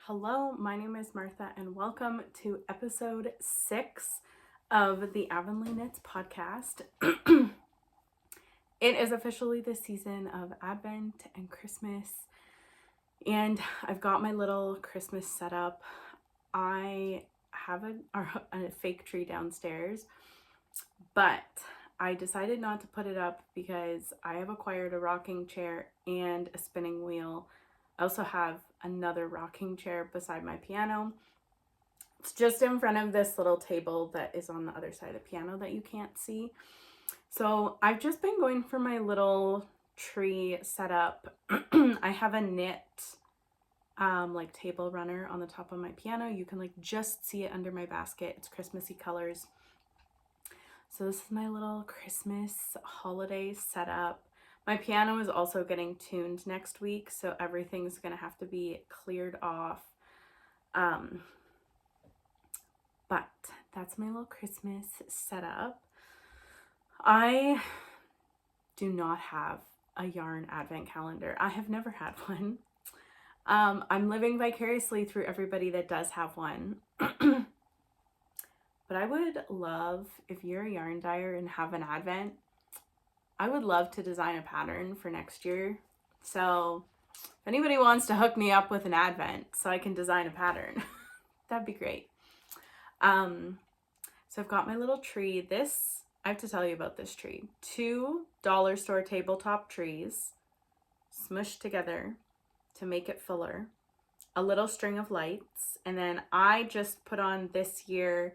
Hello, my name is Martha and welcome to episode 6 of the Avonlea Knits podcast. It is officially the season of Advent and Christmas, and I've got my little Christmas setup. I have a fake tree downstairs, but I decided not to put it up because I have acquired a rocking chair and a spinning wheel. I also have another rocking chair beside my piano. It's just in front of this little table that is on the other side of the piano that you can't see. So I've just been going for my little tree setup. I have a knit like table runner on the top of my piano. You can like just see it under my basket. It's Christmassy colors. So this is my little Christmas holiday setup. My piano is also getting tuned next week, so everything's going to have to be cleared off. But that's my little Christmas setup. I do not have a yarn advent calendar. I have never had one. I'm living vicariously through everybody that does have one. But I would love, if you're a yarn dyer and have an advent, I would love to design a pattern for next year. So if anybody wants to hook me up with an advent so I can design a pattern, that'd be great. So I've got my little tree. I have to tell you about this tree. 2 dollar store tabletop trees smushed together to make it fuller. A little string of lights. And then I just put on this year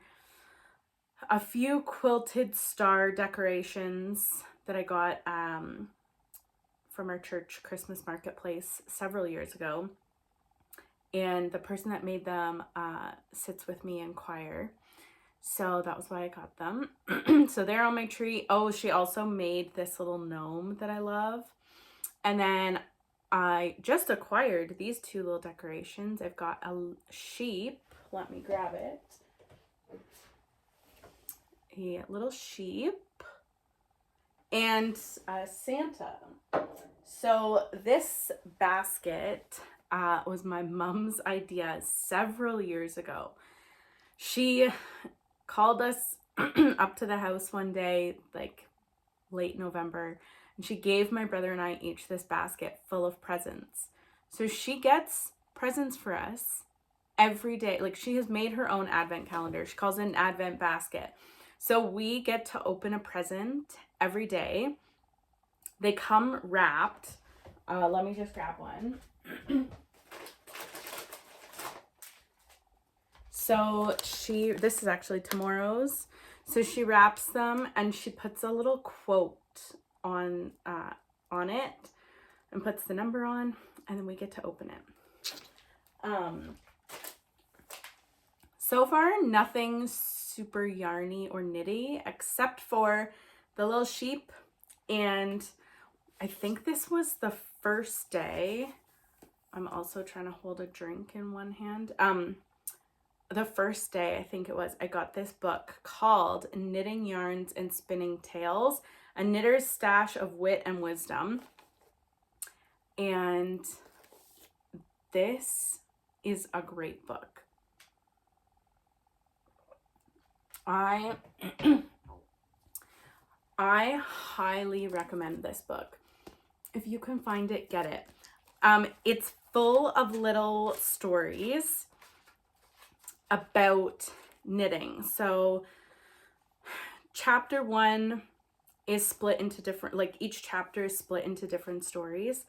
a few quilted star decorations that I got from our church Christmas marketplace several years ago. And the person that made them sits with me in choir. So that was why I got them. So they're on my tree. Oh, she also made this little gnome that I love. And then I just acquired these 2 little decorations. I've got a sheep. Let me grab it. A little sheep and Santa. So this basket was my mom's idea several years ago. She called us up to the house one day, like late November, and she gave my brother and I each this basket full of presents. So she gets presents for us every day. Like, she has made her own advent calendar. She calls it an advent basket. So we get to open a present every day. They come wrapped. Let me just grab one. So this is actually tomorrow's. So she wraps them and she puts a little quote on it and puts the number on, and then we get to open it. So far, nothing super yarny or knitty except for the little sheep, and I think this was the first day. I'm also trying to hold a drink in one hand. The first day, I think it was, I got this book called Knitting Yarns and Spinning Tales, A Knitter's Stash of Wit and Wisdom. And this is a great book. I highly recommend this book. If you can find it, get it. It's full of little stories about knitting. So chapter 1 is split into different, like each chapter is split into different stories.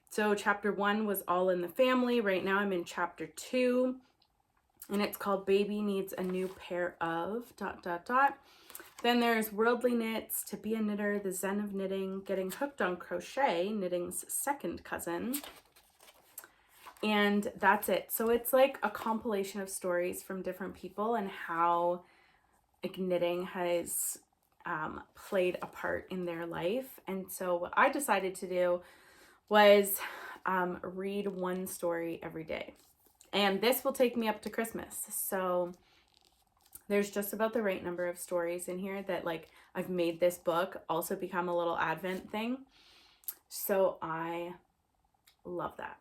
So chapter 1 was all in the family. Right now I'm in chapter 2. And it's called Baby Needs a New Pair of ... Then there's Worldly Knits, To Be a Knitter, The Zen of Knitting, Getting Hooked on Crochet, Knitting's Second Cousin. And that's it. So it's like a compilation of stories from different people and how like knitting has played a part in their life. And so what I decided to do was read one story every day. And this will take me up to Christmas. So there's just about the right number of stories in here that like I've made this book also become a little Advent thing. So I love that.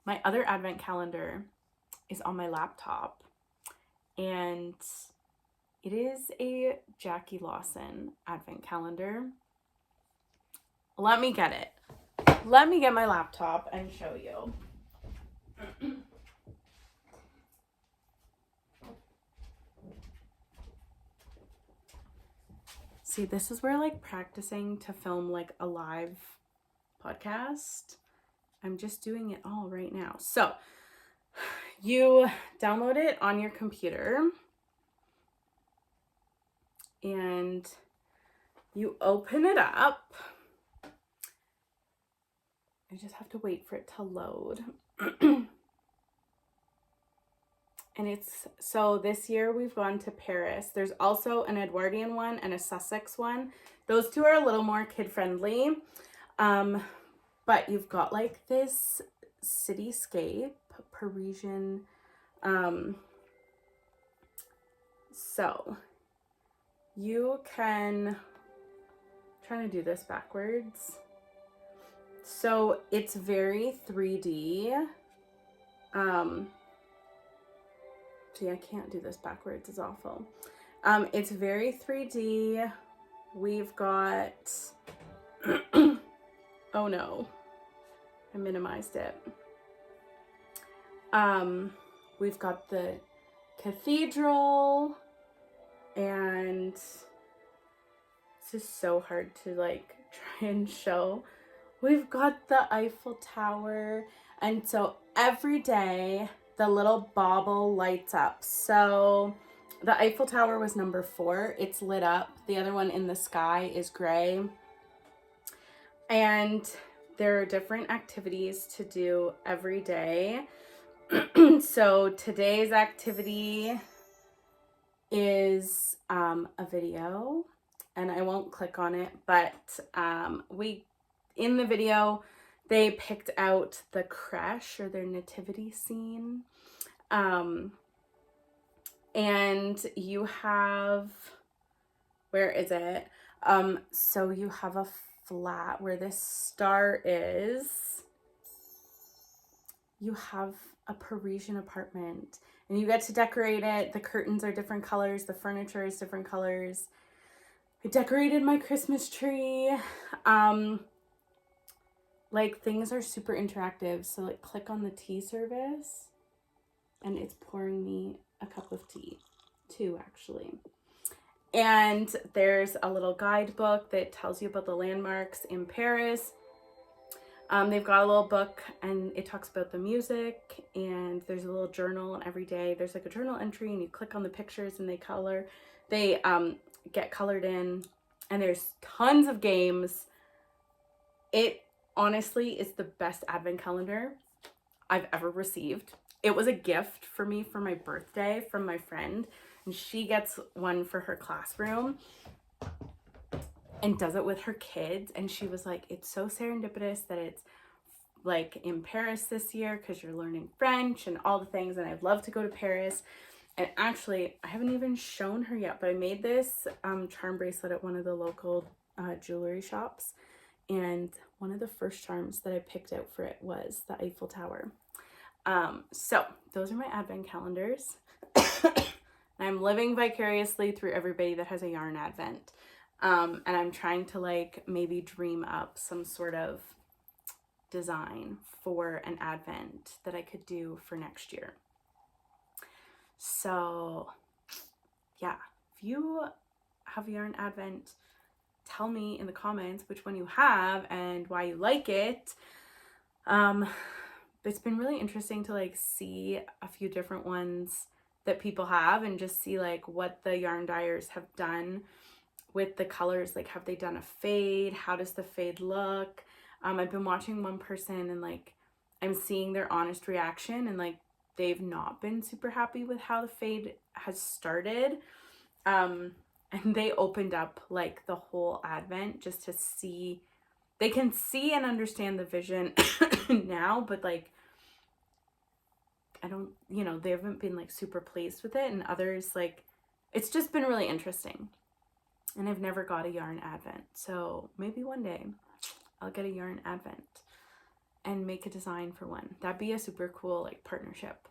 my other advent calendar is on my laptop, and it is a Jackie Lawson advent calendar. Let me get it. Let me get my laptop and show you. See, this is where like practicing to film like a live podcast. I'm just doing it all right now. So you download it on your computer and you open it up. I just have to wait for it to load. And it's, so this year we've gone to Paris. There's also an Edwardian one and a Sussex one. Those two are a little more kid-friendly. But you've got like this cityscape, Parisian. So you can, I'm trying to do this backwards. So it's very 3D. See, I can't do this backwards, it's awful. It's very 3D. We've got, oh no, I minimized it. We've got the cathedral, and this is so hard to like try and show. We've got the Eiffel Tower, and so every day the little bauble lights up. So the Eiffel Tower was number 4. It's lit up. The other one in the sky is gray. And there are different activities to do every day. So today's activity is a video, and I won't click on it, but in the video, they picked out the creche or their nativity scene. And you have, where is it? So you have a flat where this star is. You have a Parisian apartment, and you get to decorate it. The curtains are different colors. The furniture is different colors. I decorated my Christmas tree. Like, things are super interactive. So like click on the tea service and it's pouring me a cup of tea. 2 actually. And there's a little guidebook that tells you about the landmarks in Paris. They've got a little book and it talks about the music, and there's a little journal, and every day there's like a journal entry and you click on the pictures and they get colored in, and there's tons of games. It honestly is the best advent calendar I've ever received. It was a gift for me for my birthday from my friend, and she gets one for her classroom and does it with her kids. And she was like, it's so serendipitous that it's like in Paris this year because you're learning French and all the things, and I'd love to go to Paris. And actually, I haven't even shown her yet, but I made this charm bracelet at one of the local jewelry shops, and one of the first charms that I picked out for it was the Eiffel Tower. So those are my advent calendars. I'm living vicariously through everybody that has a yarn advent. And I'm trying to like maybe dream up some sort of design for an advent that I could do for next year. So yeah, if you have a yarn advent, tell me in the comments which one you have and why you like it. It's been really interesting to like see a few different ones that people have and just see like what the yarn dyers have done with the colors. Like, have they done a fade? How does the fade look? I've been watching one person and like I'm seeing their honest reaction, and like they've not been super happy with how the fade has started. And they opened up like the whole advent just to see, they can see and understand the vision now, but like I don't, you know, they haven't been like super pleased with it, and others like, it's just been really interesting. And I've never got a yarn advent, so maybe one day I'll get a yarn advent and make a design for one. That'd be a super cool like partnership.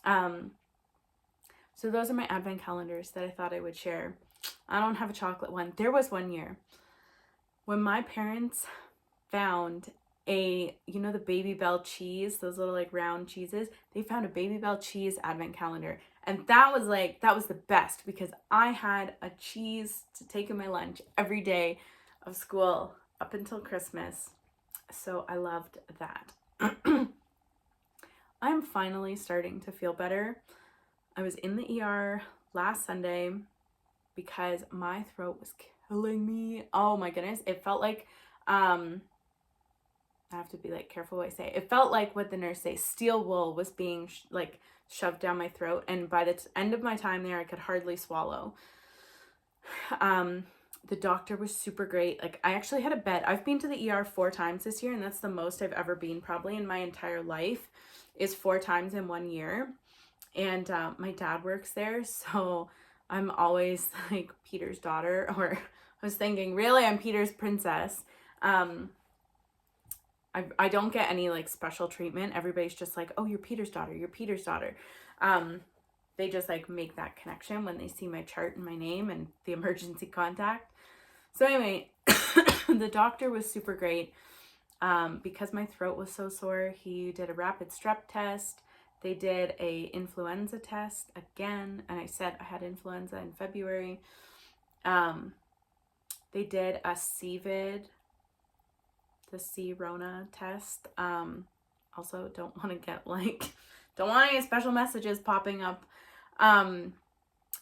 So those are my advent calendars that I thought I would share. I don't have a chocolate one. There was one year when my parents found the Baby Bell cheese, those little like round cheeses. They found a Baby Bell cheese advent calendar. And that was the best because I had a cheese to take in my lunch every day of school up until Christmas. So I loved that. I'm finally starting to feel better. I was in the ER last Sunday because my throat was killing me. Oh my goodness. It felt like, I have to be like careful what I say. It felt like what the nurse says, steel wool was being shoved down my throat. And by the end of my time there, I could hardly swallow. The doctor was super great. Like I actually had a bed. I've been to the ER 4 times this year, and that's the most I've ever been probably in my entire life, is 4 times in 1 year. And my dad works there, so I'm always like Peter's daughter, or I was thinking, really, I'm Peter's princess. I don't get any like special treatment. Everybody's just like, oh, you're Peter's daughter. You're Peter's daughter. They just like make that connection when they see my chart and my name and the emergency contact. So anyway, the doctor was super great. Because my throat was so sore, he did a rapid strep test. They did a influenza test again, and I said I had influenza in February. They did a CVID, the C-Rona test. Also don't want any special messages popping up. I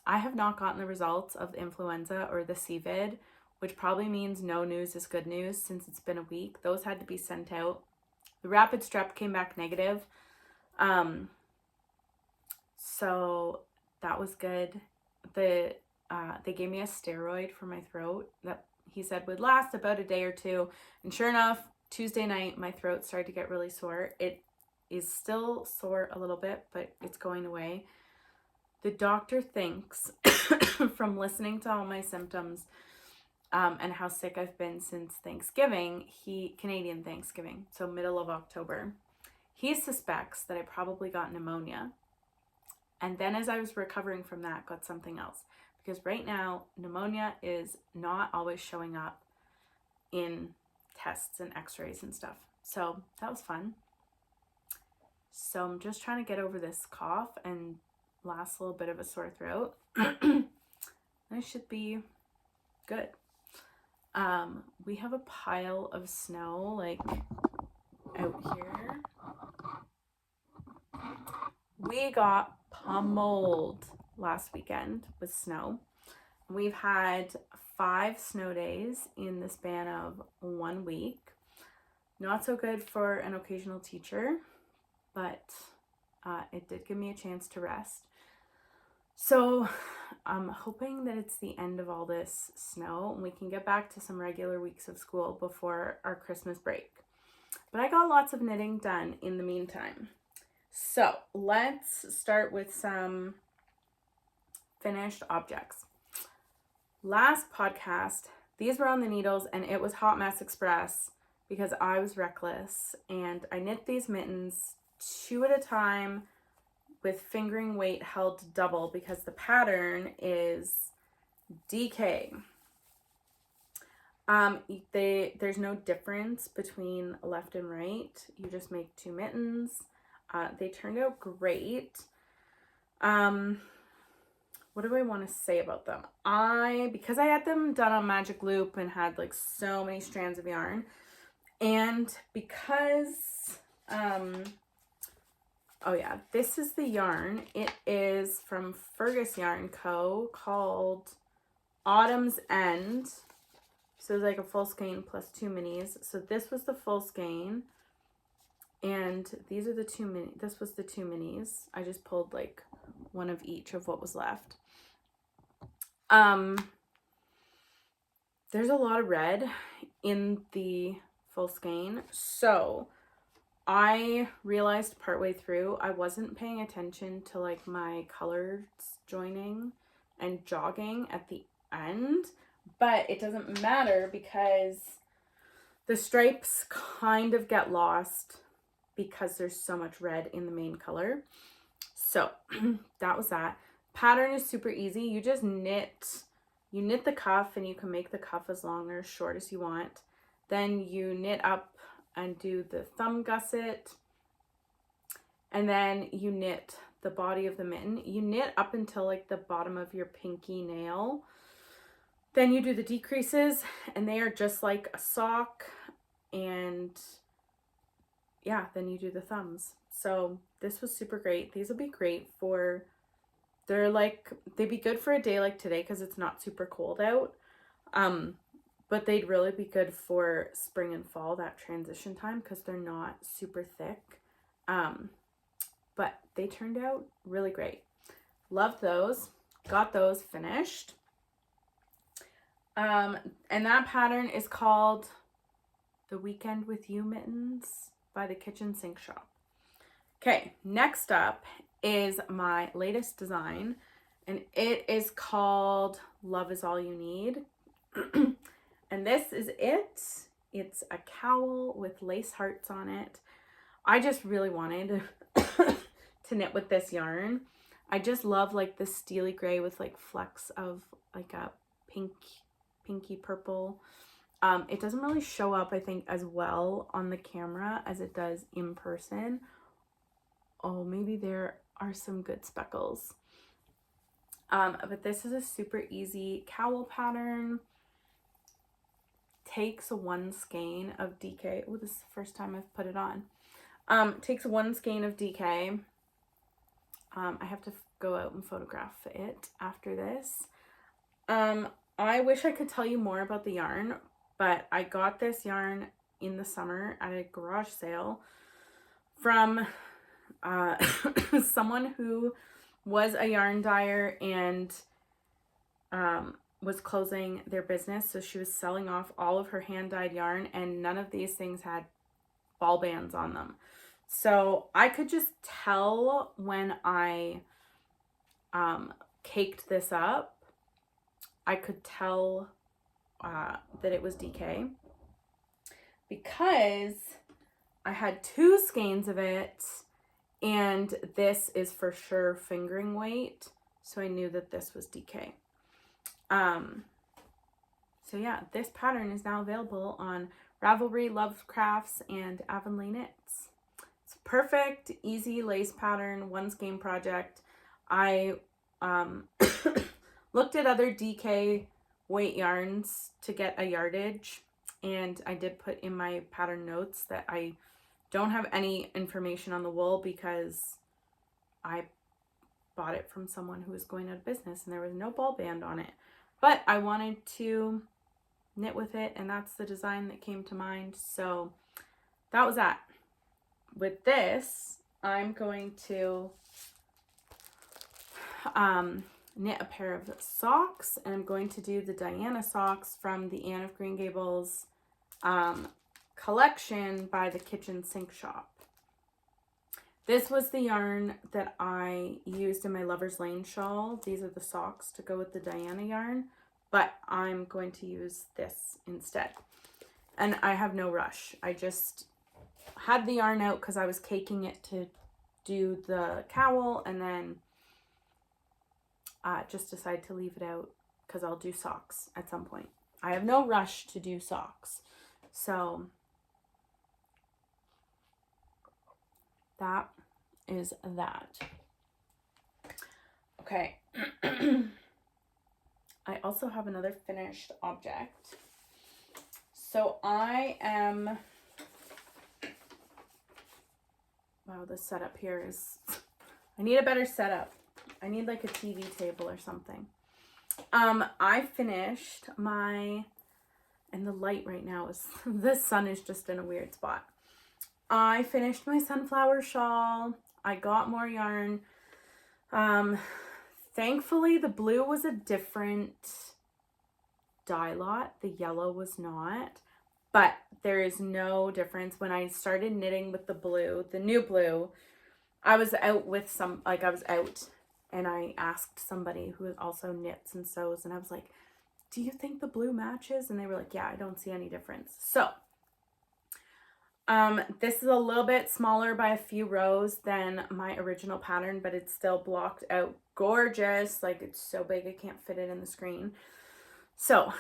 have not gotten the results of the influenza or the CVID, which probably means no news is good news since it's been a week. Those had to be sent out. The rapid strep came back negative. So that was good. They gave me a steroid for my throat that he said would last about a day or two. And sure enough, Tuesday night, my throat started to get really sore. It is still sore a little bit, but it's going away. The doctor thinks from listening to all my symptoms, and how sick I've been since Thanksgiving, Canadian Thanksgiving, so middle of October, he suspects that I probably got pneumonia. And then as I was recovering from that, got something else. Because right now, pneumonia is not always showing up in tests and x-rays and stuff. So that was fun. So I'm just trying to get over this cough and last little bit of a sore throat. I should be good. We have a pile of snow like out here. We got pummeled last weekend with snow. We've had 5 snow days in the span of 1 week. Not so good for an occasional teacher, but it did give me a chance to rest. So I'm hoping that it's the end of all this snow and we can get back to some regular weeks of school before our Christmas break. But I got lots of knitting done in the meantime. So let's start with some finished objects. Last podcast, these were on the needles and it was Hot Mess Express because I was reckless, and I knit these mittens 2 at a time with fingering weight held double because the pattern is DK. There's no difference between left and right. You just make 2 mittens. They turned out great. What do I want to say about them? Because I had them done on Magic Loop and had like so many strands of yarn, and because oh yeah, this is the yarn. It is from Fergus Yarn Co. called Autumn's End. So it's like a full skein plus 2 minis. So this was the full skein, and these are the 2 mini. This was the 2 minis. I just pulled like one of each of what was left. There's a lot of red in the full skein, so I realized partway through I wasn't paying attention to like my colors joining and jogging at the end, but it doesn't matter because the stripes kind of get lost because there's so much red in the main color. So that was that. Pattern is super easy. You just knit the cuff, and you can make the cuff as long or as short as you want. Then you knit up and do the thumb gusset, and then you knit the body of the mitten. You knit up until like the bottom of your pinky nail. Then you do the decreases, and they are just like a sock, and yeah, then you do the thumbs. So this was super great. These will be great for, they'd be good for a day like today because it's not super cold out. But they'd really be good for spring and fall, that transition time, because they're not super thick. But they turned out really great. Loved those. Got those finished. And that pattern is called The Weekend with You Mittens by the Kitchen Sink Shop. Okay, next up is my latest design, and it is called Love Is All You Need. And this is it. It's a cowl with lace hearts on it. I just really wanted to knit with this yarn. I just love like the steely gray with like flecks of like a pinky purple. It doesn't really show up, I think, as well on the camera as it does in person. Oh, maybe there are some good speckles. But this is a super easy cowl pattern. Takes 1 skein of DK. Oh, this is the first time I've put it on. Takes 1 skein of DK. I have to go out and photograph it after this. I wish I could tell you more about the yarn, but I got this yarn in the summer at a garage sale from someone who was a yarn dyer and was closing their business. So she was selling off all of her hand-dyed yarn, and none of these things had ball bands on them. So I could just tell when I caked this up, I could tell that it was DK because I had 2 skeins of it, and this is for sure fingering weight, so I knew that this was DK. So yeah, this pattern is now available on Ravelry, Love Crafts, and Avonlea Knits. It's a perfect, easy lace pattern, 1 skein project. I looked at other DK weight yarns to get a yardage, and I did put in my pattern notes that I don't have any information on the wool because I bought it from someone who was going out of business and there was no ball band on it. But I wanted to knit with it, and that's the design that came to mind. So that was that. With this, I'm going to knit a pair of socks, and I'm going to do the Diana socks from the Anne of Green Gables collection by the Kitchen Sink Shop. This was the yarn that I used in my Lover's Lane shawl. These are the socks to go with the Diana yarn, but I'm going to use this instead. And I have no rush. I just had the yarn out because I was caking it to do the cowl, and then just decided to leave it out because I'll do socks at some point. I have no rush to do socks. So that is that. Okay. I also have another finished object. So I am, wow, the setup here is, I need a better setup. I need like a TV table or something. I finished my, and the light right now is, the sun is just in a weird spot. I finished my sunflower shawl. I got more yarn. Thankfully the blue was a different dye lot. The yellow was not, but there is no difference. When I started knitting with the blue, the new blue, I was out with some, like I was out and I asked somebody who also knits and sews, and I was like, do you think the blue matches? And they were like, yeah, I don't see any difference. So This is a little bit smaller by a few rows than my original pattern, but it's still blocked out gorgeous. Like, it's so big I can't fit it in the screen. So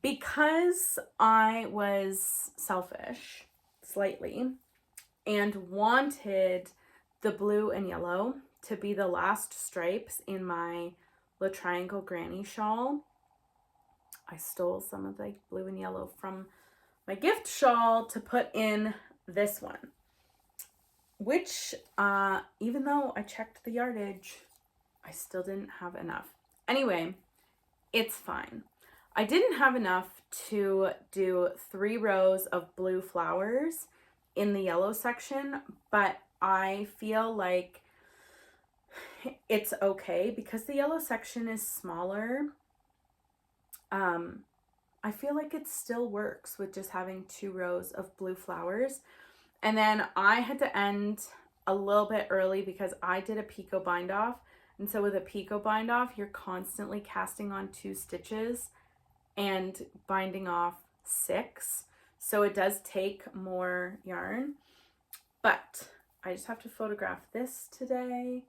because I was selfish slightly and wanted the blue and yellow to be the last stripes in my Le Triangle Granny shawl, I stole some of the blue and yellow from my gift shawl to put in this one, which even though I checked the yardage, I still didn't have enough. Anyway, it's fine. I didn't have enough to do 3 rows of blue flowers in the yellow section, but I feel like it's okay because the yellow section is smaller. I feel like it still works with just having 2 rows of blue flowers. And then I had to end a little bit early because I did a picot bind off. And so with a picot bind off, you're constantly casting on 2 stitches and binding off 6. So it does take more yarn, but I just have to photograph this today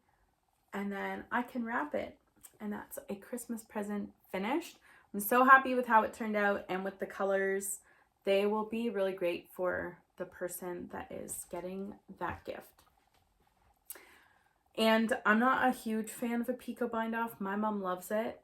and then I can wrap it. And that's a Christmas present finished. I'm so happy with how it turned out, and with the colors, they will be really great for the person that is getting that gift. And I'm not a huge fan of a picot bind off. My mom loves it.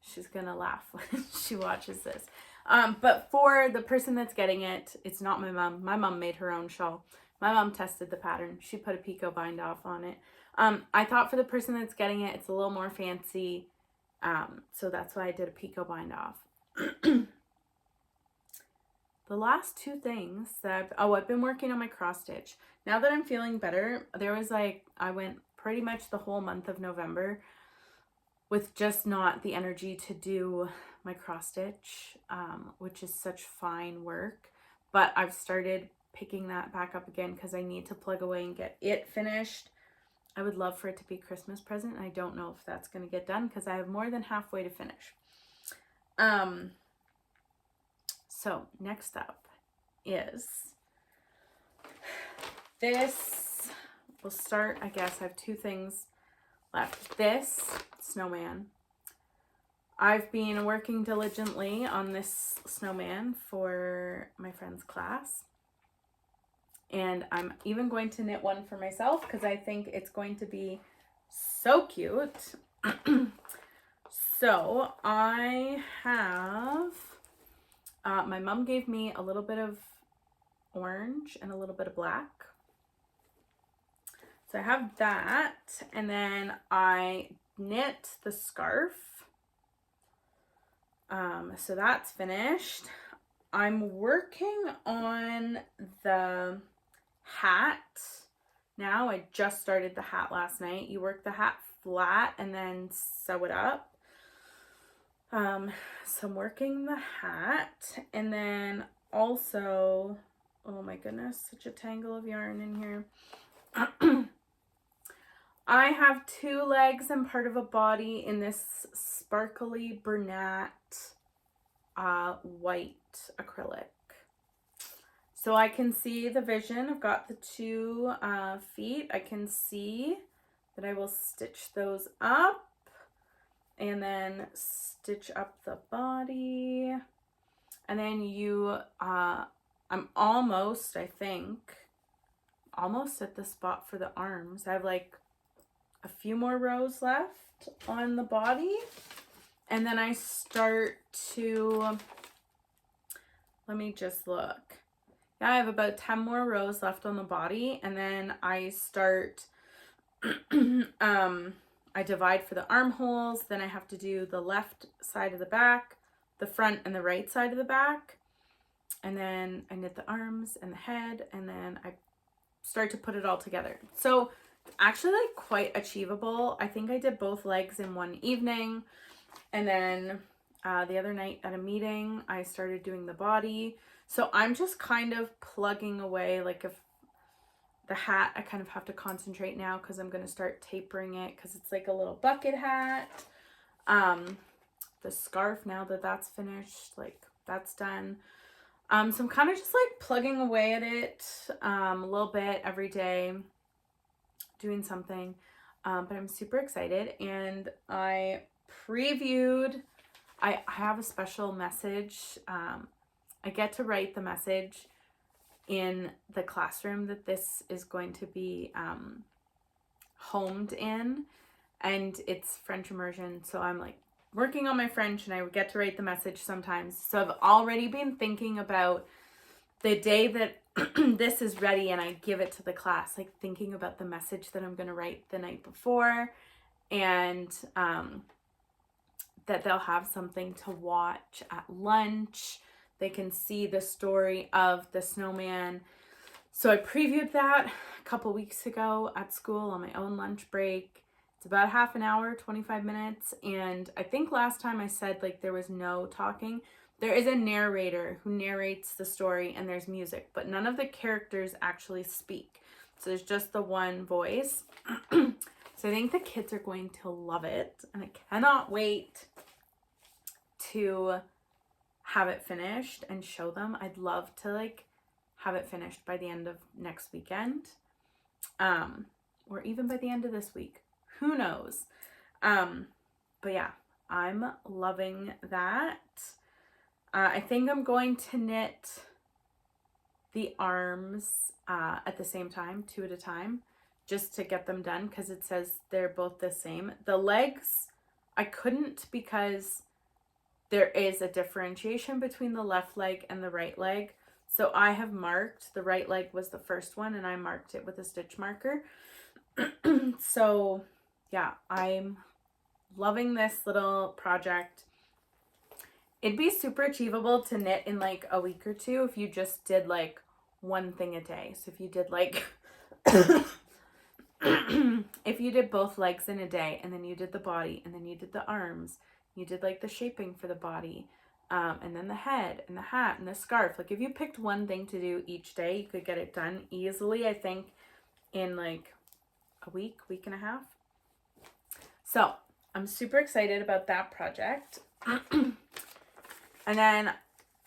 She's gonna laugh when she watches this. But for the person that's getting it, it's not my mom. My mom made her own shawl. My mom tested the pattern. She put a picot bind off on it. I thought for the person that's getting it, it's a little more fancy. So that's why I did a picot bind off. The last 2 things that I've been working on my cross stitch. Now that I'm feeling better, I went pretty much the whole month of November with just not the energy to do my cross stitch, which is such fine work. But I've started picking that back up again because I need to plug away and get it finished. I would love for it to be a Christmas present. I don't know if that's going to get done because I have more than halfway to finish. So next up is this. We'll start, I guess, I have 2 things left. This snowman. I've been working diligently on this snowman for my friend's class. And I'm even going to knit one for myself because I think it's going to be so cute. So I have, my mom gave me a little bit of orange and a little bit of black. So I have that, and then I knit the scarf. So that's finished. I'm working on the hat now. I just started the hat last night. You work the hat flat and then sew it up. So I'm working the hat, and then also, oh my goodness, such a tangle of yarn in here. I have 2 legs and part of a body in this sparkly Bernat white acrylic. So I can see the vision. I've got the 2 feet. I can see that I will stitch those up and then stitch up the body. And then I'm almost, I think, almost at the spot for the arms. I have like a few more rows left on the body. And then I start to, let me just look. Yeah, I have about 10 more rows left on the body. And then I start, I divide for the armholes. Then I have to do the left side of the back, the front and the right side of the back. And then I knit the arms and the head, and then I start to put it all together. So actually like quite achievable. I think I did both legs in one evening. And then the other night at a meeting, I started doing the body. So I'm just kind of plugging away. Like if the hat, I kind of have to concentrate now because I'm going to start tapering it because it's like a little bucket hat. The scarf, now that that's finished, like that's done. So I'm kind of just like plugging away at it a little bit every day, doing something. But I'm super excited, and I have a special message. I get to write the message in the classroom that this is going to be homed in, and it's French immersion. So I'm like working on my French, and I get to write the message sometimes. So I've already been thinking about the day that this is ready and I give it to the class, like thinking about the message that I'm going to write the night before, and that they'll have something to watch at lunch. They can see the story of the snowman. So I previewed that a couple weeks ago at school on my own lunch break. It's about half an hour, 25 minutes. And I think last time I said like there was no talking. There is a narrator who narrates the story, and there's music, but none of the characters actually speak. So there's just the one voice. So I think the kids are going to love it, and I cannot wait to have it finished and show them. I'd love to like have it finished by the end of next weekend, or even by the end of this week. Who knows? But yeah, I'm loving that. I think I'm going to knit the arms at the same time, 2 at a time, just to get them done, because it says they're both the same. The legs, I couldn't, because there is a differentiation between the left leg and the right leg. So I have marked, the right leg was the first one, and I marked it with a stitch marker. So yeah, I'm loving this little project. It'd be super achievable to knit in like a week or two if you just did like one thing a day. So if you did like, if you did both legs in a day, and then you did the body, and then you did the arms, you did like the shaping for the body, and then the head and the hat and the scarf. Like if you picked one thing to do each day, you could get it done easily, I think, in like a week, week and a half. So I'm super excited about that project. And then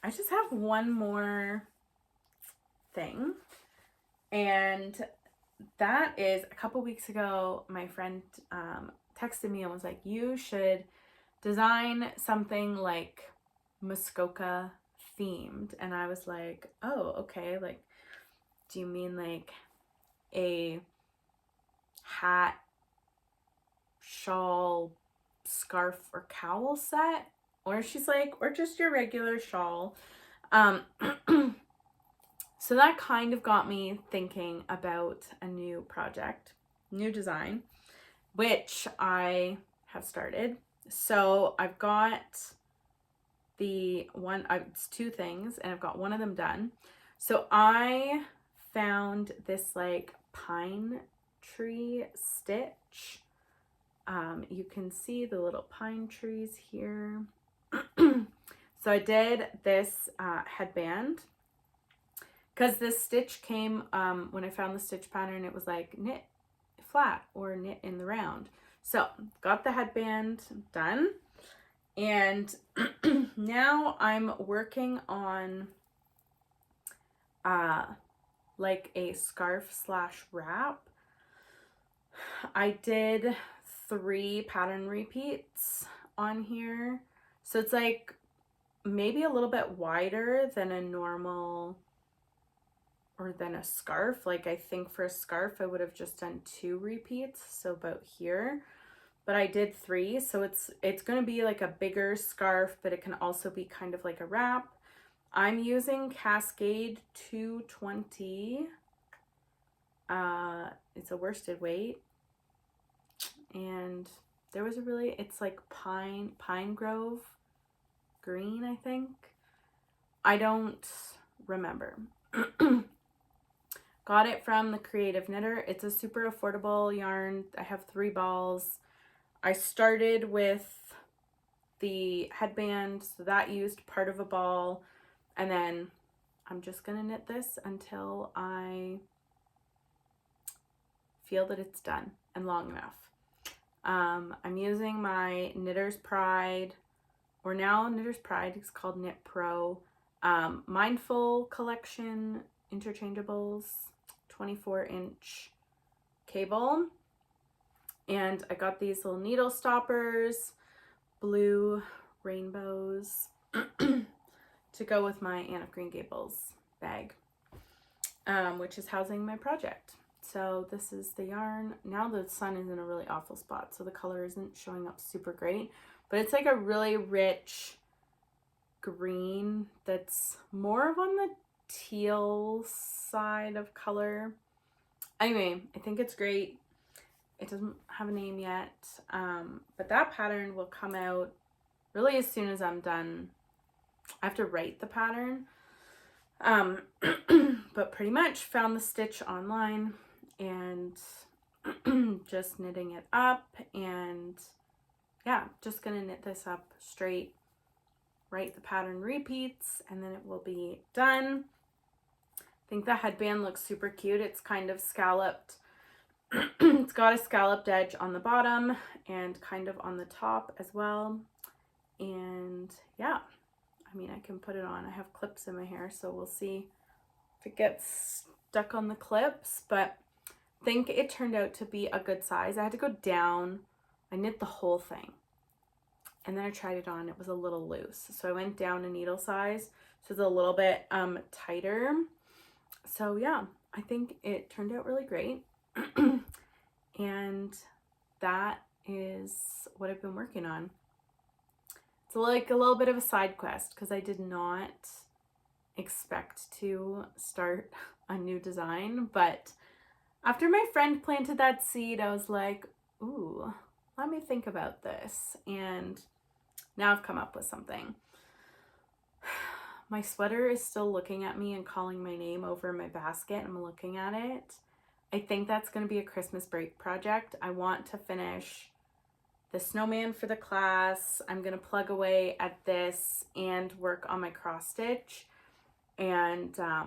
I just have one more thing, and that is a couple weeks ago, my friend texted me and was like, you should design something like Muskoka themed. And I was like, oh, okay. Like, do you mean like a hat, shawl, scarf, or cowl set? Or she's like, or just your regular shawl. So that kind of got me thinking about a new project, new design, which I have started. So I've got it's 2 things, and I've got one of them done. So I found this like pine tree stitch. You can see the little pine trees here. So I did this headband, because this stitch came when I found the stitch pattern. It was like knit flat or knit in the round. So got the headband done, and now I'm working on like a scarf / wrap. I did 3 pattern repeats on here. So it's like maybe a little bit wider than a normal, or than a scarf. Like I think for a scarf I would have just done 2 repeats, so about here. But I did 3, so it's going to be like a bigger scarf, but it can also be kind of like a wrap. I'm using Cascade 220. It's a worsted weight, and there was it's like Pine Grove green, I think. I don't remember. Got it from the Creative Knitter. It's a super affordable yarn. I have 3 balls. I started with the headband, so that used part of a ball, and then I'm just gonna knit this until I feel that it's done and long enough. I'm using my Knitter's Pride, or now Knitter's Pride, it's called Knit Pro, Mindful collection interchangeables, 24-inch cable. And I got these little needle stoppers, blue rainbows to go with my Anne of Green Gables bag, which is housing my project. So this is the yarn. Now the sun is in a really awful spot, so the color isn't showing up super great, but it's like a really rich green that's more of on the teal side of color. Anyway, I think it's great. It doesn't have a name yet, but that pattern will come out really as soon as I'm done. I have to write the pattern, but pretty much found the stitch online and just knitting it up, and yeah, just gonna knit this up straight, write the pattern repeats, and then it will be done. I think the headband looks super cute. It's kind of scalloped. It's got a scalloped edge on the bottom and kind of on the top as well. And yeah, I mean, I can put it on. I have clips in my hair, so we'll see if it gets stuck on the clips, but I think it turned out to be a good size. I had to go down. I knit the whole thing, and then I tried it on. It was a little loose, so I went down a needle size, so it's a little bit tighter. So yeah, I think it turned out really great. And that is what I've been working on. It's like a little bit of a side quest because I did not expect to start a new design, but after my friend planted that seed, I was like, ooh, let me think about this, and now I've come up with something. My sweater is still looking at me and calling my name over my basket. I'm looking at it. I think that's going to be a Christmas break project. I want to finish the snowman for the class. I'm going to plug away at this and work on my cross stitch. And I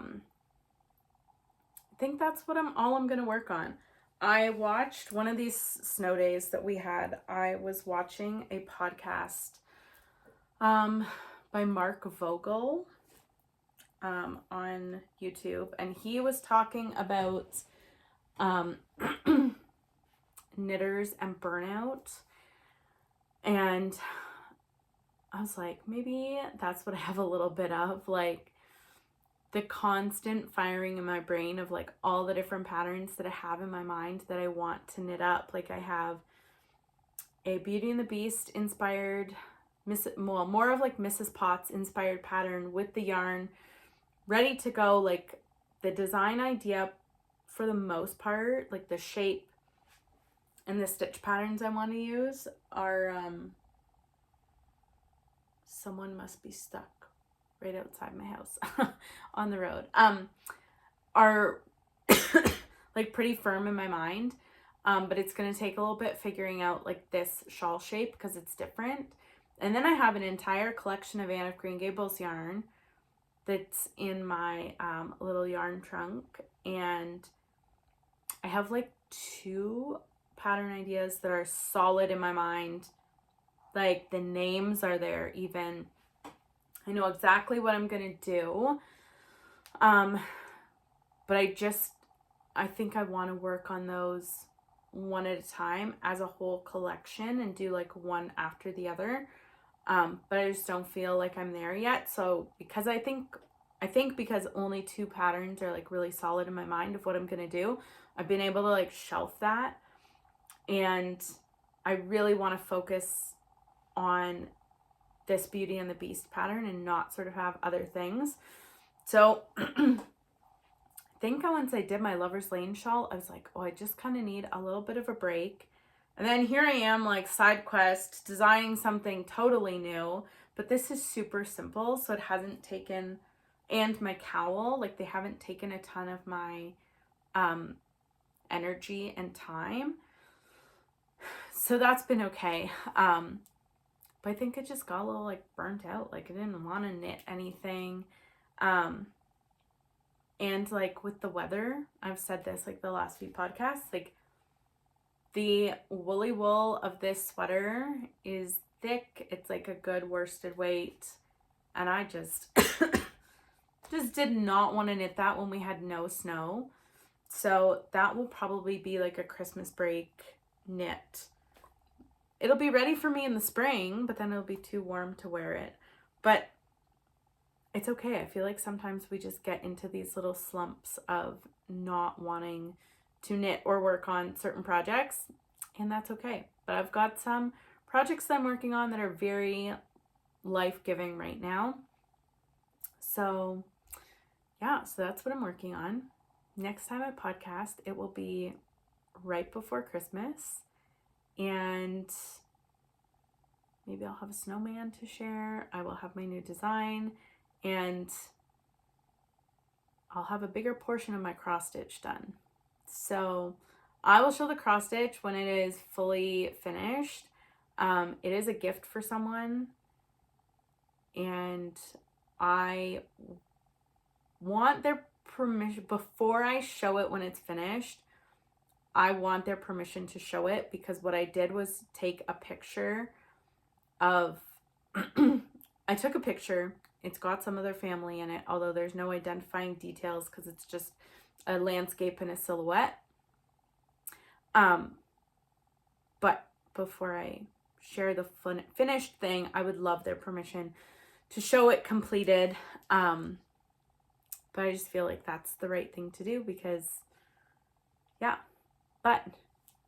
think that's what all I'm going to work on. I watched one of these snow days that we had. I was watching a podcast by Mark Vogel on YouTube, and he was talking about knitters and burnout, and I was like, maybe that's what I have a little bit of, like the constant firing in my brain of like all the different patterns that I have in my mind that I want to knit up. Like I have a Beauty and the Beast inspired, more of like Mrs. Potts inspired pattern with the yarn ready to go. Like the design idea for the most part, like the shape and the stitch patterns I want to use are someone must be stuck right outside my house on the road, are like pretty firm in my mind, but it's going to take a little bit figuring out like this shawl shape because it's different. And then I have an entire collection of Anne of Green Gables yarn that's in my little yarn trunk, and I have like 2 pattern ideas that are solid in my mind. Like the names are there even. I know exactly what I'm gonna do. But I think I want to work on those one at a time as a whole collection and do like one after the other. But I just don't feel like I'm there yet. So because I think because only 2 patterns are like really solid in my mind of what I'm gonna do, I've been able to like shelf that, and I really want to focus on this Beauty and the Beast pattern and not sort of have other things. So I think once I did my Lover's Lane shawl, I was like, oh, I just kind of need a little bit of a break. And then here I am, like side quest, designing something totally new, but this is super simple, so it hasn't taken, and my cowl, like they haven't taken a ton of my energy and time. So that's been okay. But I think it just got a little like burnt out. Like I didn't want to knit anything. And like with the weather, I've said this like the last few podcasts, like the woolly wool of this sweater is thick. It's like a good worsted weight. And I just just did not want to knit that when we had no snow. So that will probably be like a Christmas break knit. It'll be ready for me in the spring, but then it'll be too warm to wear it. But it's okay. I feel like sometimes we just get into these little slumps of not wanting to knit or work on certain projects, and that's okay. But I've got some projects that I'm working on that are very life-giving right now. So yeah, so that's what I'm working on. Next time I podcast, it will be right before Christmas, and maybe I'll have a snowman to share. I will have my new design, and I'll have a bigger portion of my cross stitch done. So I will show the cross stitch when it is fully finished. It is a gift for someone, and I want their permission before I show it when it's finished. I want their permission to show it, because what I did was take a picture of I took a picture. It's got some of their family in it, although there's no identifying details because it's just a landscape and a silhouette. But before I share the finished thing, I would love their permission to show it completed. But I just feel like that's the right thing to do, because yeah, but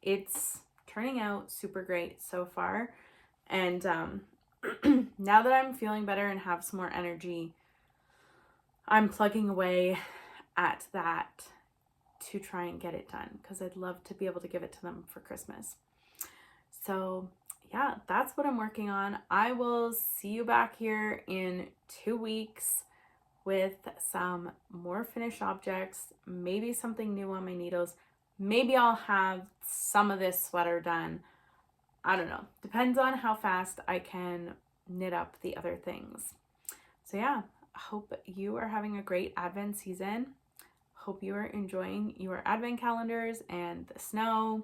it's turning out super great so far. And now that I'm feeling better and have some more energy, I'm plugging away at that to try and get it done, because I'd love to be able to give it to them for Christmas. So yeah, that's what I'm working on. I will see you back here in 2 weeks with some more finished objects, maybe something new on my needles. Maybe I'll have some of this sweater done. I don't know. Depends on how fast I can knit up the other things. So yeah, I hope you are having a great Advent season. Hope you are enjoying your Advent calendars and the snow.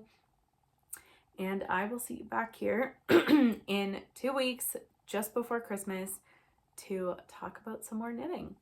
And I will see you back here in 2 weeks, just before Christmas, to talk about some more knitting.